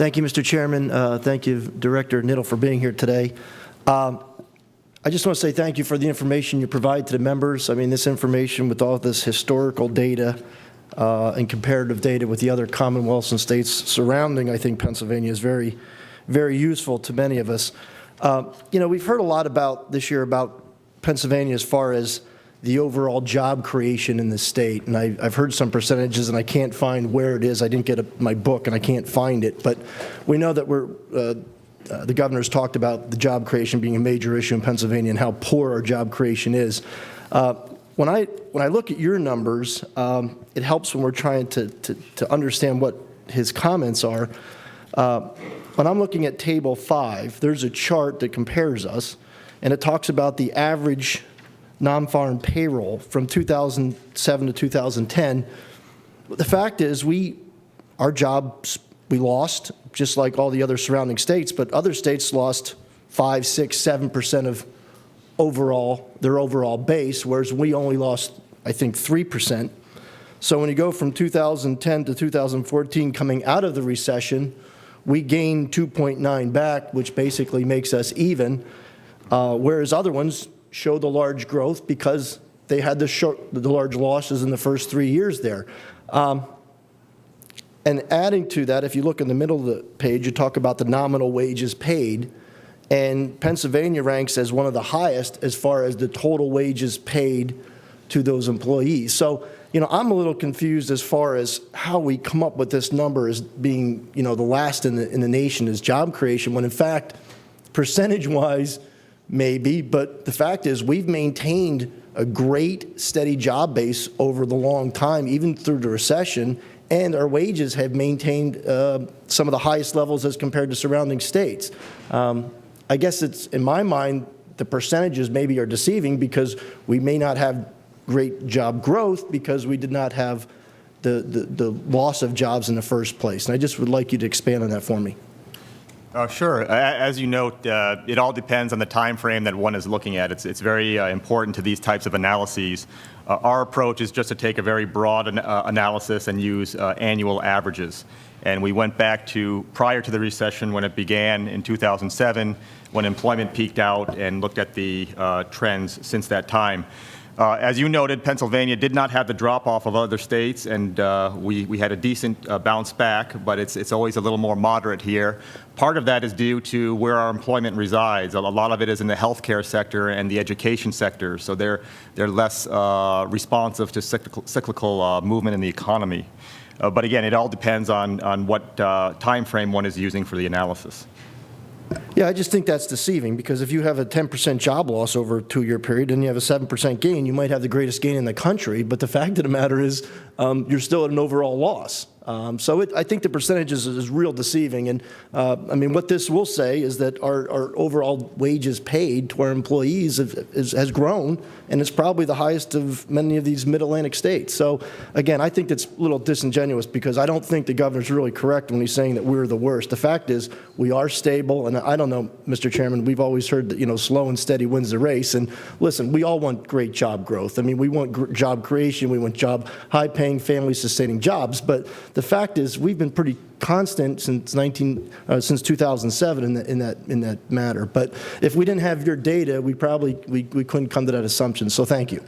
Thank you, Mr. Chairman. Thank you, Director Niddle, for being here today. I just want to say thank you for the information you provide to the members. I mean, this information with all this historical data and comparative data with the other commonwealths and states surrounding, I think, Pennsylvania is very, very useful to many of us. You know, we've heard a lot about this year about Pennsylvania as far as the overall job creation in the state, and I've heard some percentages, and I can't find where it is. I didn't get my book, and I can't find it, but we know that the governor's talked about the job creation being a major issue in Pennsylvania and how poor our job creation is. When I look at your numbers, it helps when we're trying to understand what his comments are. When I'm looking at Table 5, there's a chart that compares us, and it talks about the average non-farm payroll from 2007 to 2010. The fact is, our jobs we lost, just like all the other surrounding states, but other states lost 5, 6, 7% of their overall base, whereas we only lost, I think, 3%. So when you go from 2010 to 2014, coming out of the recession, we gained 2.9 back, which basically makes us even, whereas other ones show the large growth because they had the large losses in the first 3 years there. And adding to that, if you look in the middle of the page, you talk about the nominal wages paid, and Pennsylvania ranks as one of the highest as far as the total wages paid to those employees. So, you know, I'm a little confused as far as how we come up with this number as being, you know, the last in the nation as job creation, when in fact, percentage-wise, maybe, but the fact is we've maintained a great steady job base over the long time, even through the recession, and our wages have maintained some of the highest levels as compared to surrounding states. I guess it's, in my mind, the percentages maybe are deceiving because we may not have great job growth because we did not have the loss of jobs in the first place. And I just would like you to expand on that for me. Sure. As you note, it all depends on the time frame that one is looking at. It's very important to these types of analyses. Our approach is just to take a very broad analysis and use annual averages. And we went back to prior to the recession when it began in 2007, when employment peaked out, and looked at the trends since that time. As you noted, Pennsylvania did not have the drop-off of other states, and we had a decent bounce back, but it's always a little more moderate here. Part of that is due to where our employment resides. A lot of it is in the healthcare sector and the education sector, so they're less responsive to cyclical movement in the economy. But again, it all depends on what time frame one is using for the analysis. Yeah, I just think that's deceiving because if you have a 10% job loss over a 2-year period and you have a 7% gain, you might have the greatest gain in the country, but the fact of the matter is you're still at an overall loss. So I think the percentages is real deceiving, and I mean, what this will say is that our overall wages paid to our employees has grown, and it's probably the highest of many of these mid-Atlantic states. So again, I think that's a little disingenuous because I don't think the governor's really correct when he's saying that we're the worst. The fact is we are stable, and I don't know, Mr. Chairman, we've always heard that, you know, slow and steady wins the race, and listen, we all want great job growth. I mean, we want job creation, we want high-paying, family-sustaining jobs, but the fact is, we've been pretty constant since 2007 in that matter. But if we didn't have your data, we couldn't come to that assumption. So thank you.